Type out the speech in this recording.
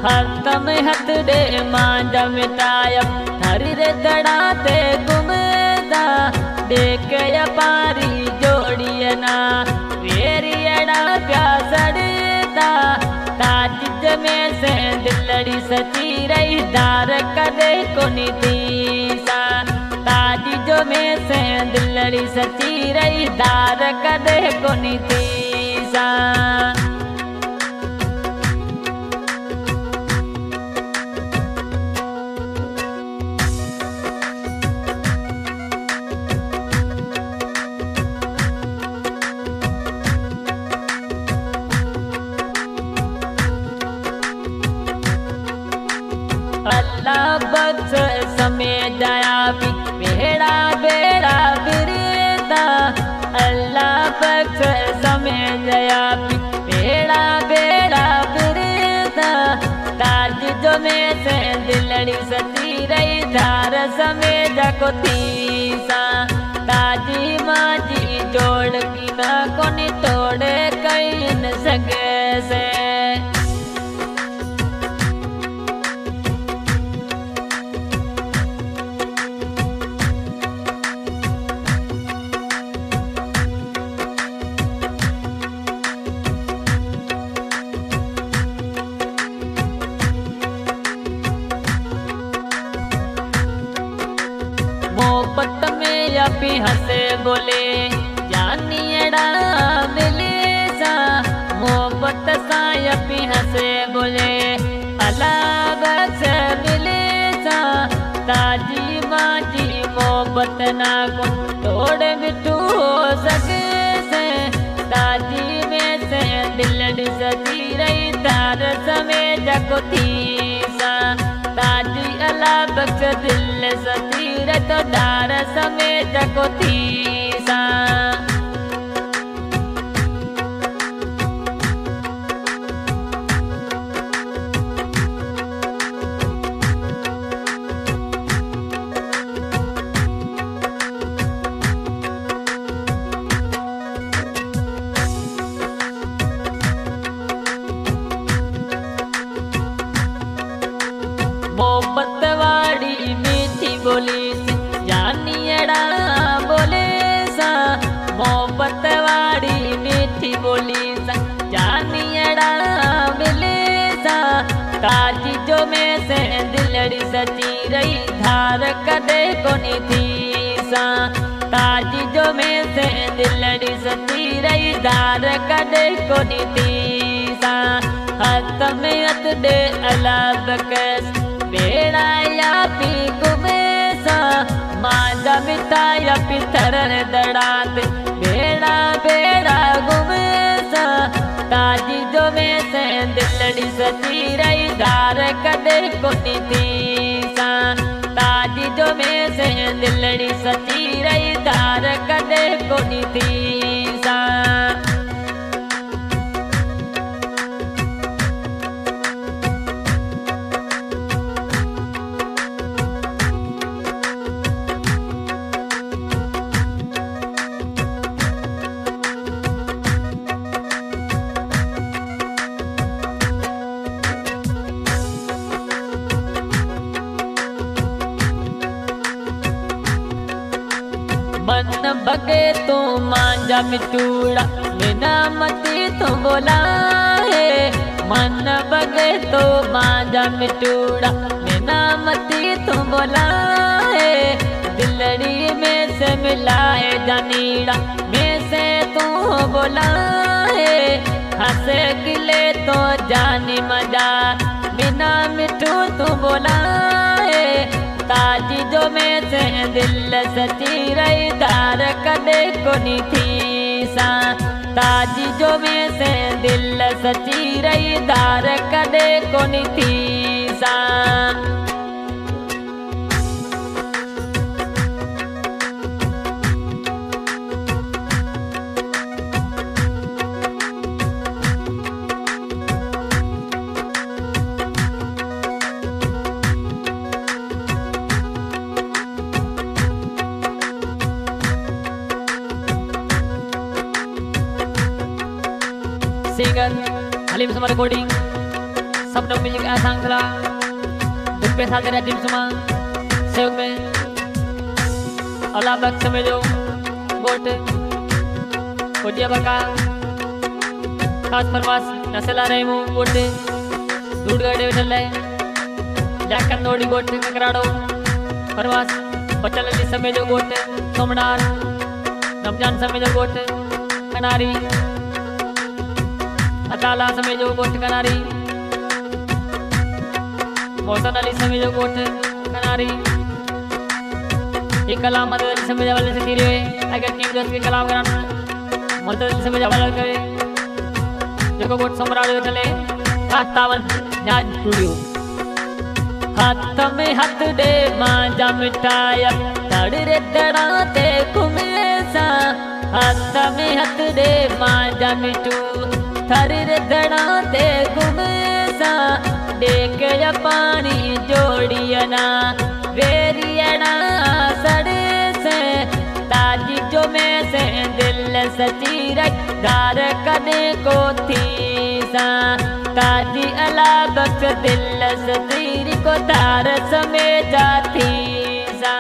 हतम हथ दे मांजा मिटायब हरि रे दड़ाते गुमदा देख पारी जोड़ियना वेरियड़ा प्यासड़ता ताज में से दिलड़ी सची रही दार कदे को नीतीसा ताज जो में से दिलड़ी सची रही दार कदे को नीतीसा अल्लाह बख्श समय जाया भी बेड़ा बेड़ा बिरता अल्लाह बख्श समय जाया भी बेड़ा बेड़ा बिरता ताज जो में से दिलड़ी सती रही धार समय जको तीसा ताजी माजी जोड़ की ना कोनी तोड़े कई न सके से मोहब्बत में अपी हंसे बोले जानियड़ा मिले सा मोहब्बत सा अपी हंसे बोले अल्लाह बख्श मिले सा ताजी माजी मोहब्बत ना को तोड़ मिठू हो सके से ताजी में से दिलड़ी सजी रही तार समय जको थी सा ताजी अल्लाह बख्श दिल सती रे तो दार समय जको तीसा मोहब्बत वाड़ी मीठी बोली से जानियड़ा बोले सा मोहब्बत वाड़ी मीठी बोली सा जानियड़ा मिले सा ताजी जो में से दिलड़ी सची रही धार कदे को थी सा ताजी जो में से दिलड़ी सची रही धार कदे को थी सा हत में हथ दे अल्लाह बख्श बेड़ा या पी गुमेसा मांजा मिटा या पी थरर दड़ाते बेड़ा बेड़ा गुमेसा ताजी जो में से दिलड़ी सची रही दार कदे को नीतीसा ताजी जो में से दिलड़ी सची रही दार कदे को नीतीसा मन बगे तो मांजा मिटूड़ा बिना मती तो बोला है मन बगे तो मांजा मिटूड़ा बिना मती तो बोला है दिलड़ी में से मिला है जानीड़ा में से तू बोला है हंसे गिले तो जानी मजा बिना मिटू तू बोला है ताजी जो में से दिल सची रही दार कदे को थी सा ताजी जो में से दिल सची रही दार कदे को थी सा सिंगर हलीम सुमा रिकॉर्डिंग सपनों म्यूजिक आसांगला दुख पे साथ टीम सुमा सहयोग में अलाबक समय जो गोट कोटिया बका खास परवास नसला रहे मु गोटे दूध गड़े चल जाकर नोड़ी गोटे ककराड़ो परवास बचल समय जो गोटे सोमनाथ रमजान समय जो गोटे कनारी अकाला समय जो गोटे कनारी मौसन अली समय जो गोटे कनारी एक कलाम मदद अली समय वाले से तीरे अगर टीम दोस्त के कलाम कराना मदद अली समय वाले करे जो को गोट सोमनाथ चले तावन न्याज स्टूडियो हाथ में हाथ दे मांझा मिठाया तड़रे दड़ाते कुमेसा हाथ में हाथ दे मांझा मिठू तड़रे दड़ाते कुमेसा देख या पानी जोड़ियना वेरियना सड़े से ताजी जो में से दिल सची रख धार कने को थी सा ताजी अलाबक दिल सतीर को तार समेत जाती सा।